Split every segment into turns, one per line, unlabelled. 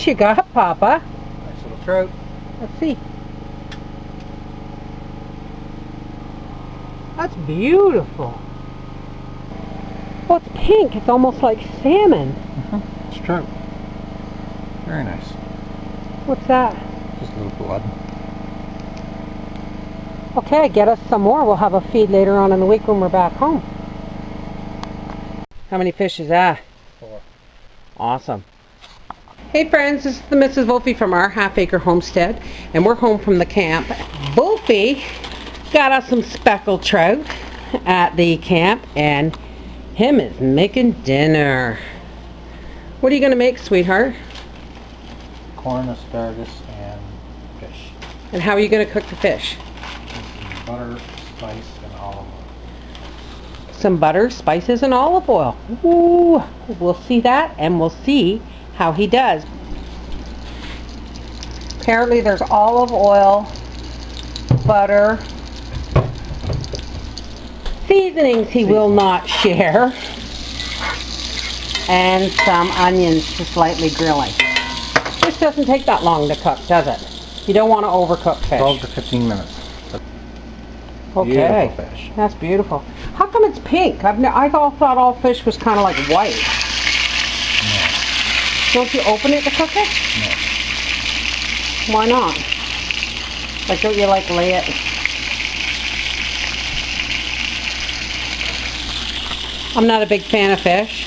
fish you got, Papa?
Nice little trout.
Let's see. That's beautiful. Oh, it's pink. It's almost like salmon.
It's trout. Very nice.
What's that?
Just a little blood.
Okay, get us some more. We'll have a feed later on in the week when we're back home. How many fish is that?
4.
Awesome. Hey friends, this is the Mrs. Volfie from our half-acre homestead, and we're home from the camp. Volfie got us some speckled trout at the camp, and him is making dinner. What are you going to make, sweetheart?
Corn, asparagus, and fish.
And how are you going to cook the fish?
Butter, spice, and olive oil.
Some butter, spices, and olive oil. Ooh, we'll see that, and we'll see how he does. Apparently there's olive oil, butter, seasonings he will not share, and some onions to slightly grilling. This doesn't take that long to cook, does it? You don't want to overcook fish.
12 to 15 minutes.
Okay,
Beautiful fish.
That's beautiful. How come it's pink? I thought all fish was kind of like white.
No.
Don't you open it to cook it?
No.
Why not? Like, don't you like lay it? I'm not a big fan of fish,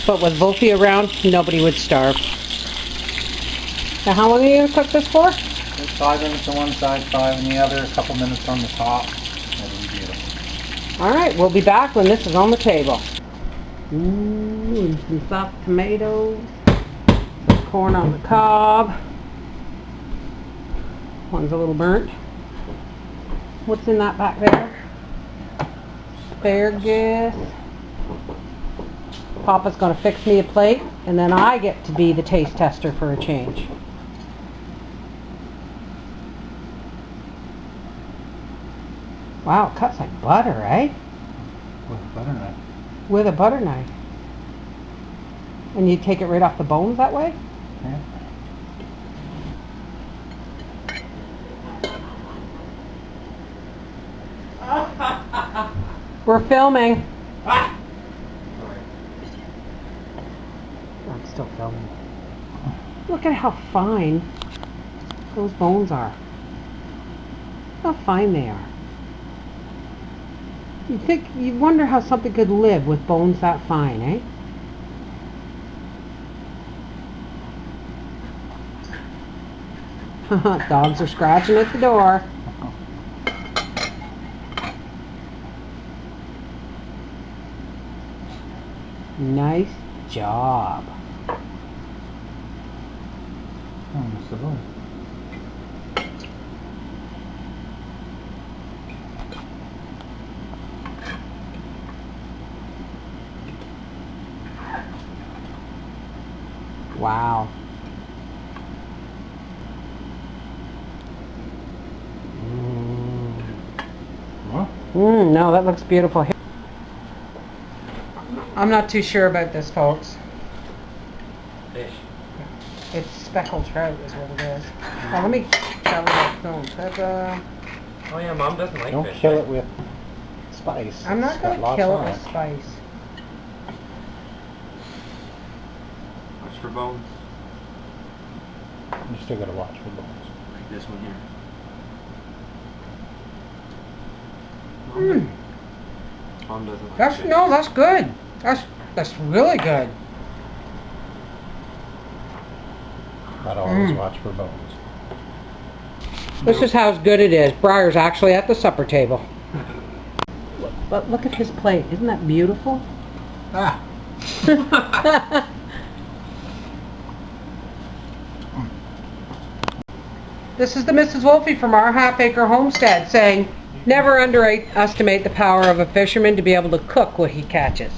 but with Volfie around, nobody would starve. Now, how long are you going to cook this for?
5 minutes on one side, 5 on the other, a couple minutes on the top. That'll be beautiful.
Alright, we'll be back when this is on the table. Some soft tomatoes, some corn on the cob. One's a little burnt. What's in that back there? Asparagus. Papa's going to fix me a plate, and then I get to be the taste tester for a change. Wow, it cuts like butter, eh?
With a butter knife.
With a butter knife. And you take it right off the bones that way?
Yeah.
We're filming. I'm still filming. Look at how fine those bones are. How fine they are. You wonder how something could live with bones that fine, eh? Dogs are scratching at the door. Nice job. Wow. No, that looks beautiful. I'm not too sure about this, folks.
Fish.
It's speckled trout is what it is. Now let me tell you that film.
Oh yeah, Mom doesn't like
Don't
fish.
kill it with spice.
I'm not
It's
going
got
to kill it
lots
with
on
spice.
Watch for bones.
You still gotta watch for bones.
Like this one here. Mom doesn't like fish.
That's good. That's really good.
Gotta always watch for bones.
This is how good it is. Briar's actually at the supper table. But look at his plate. Isn't that beautiful?
Ah!
This is the Mrs. Volfie from our half-acre homestead saying, never underestimate the power of a fisherman to be able to cook what he catches.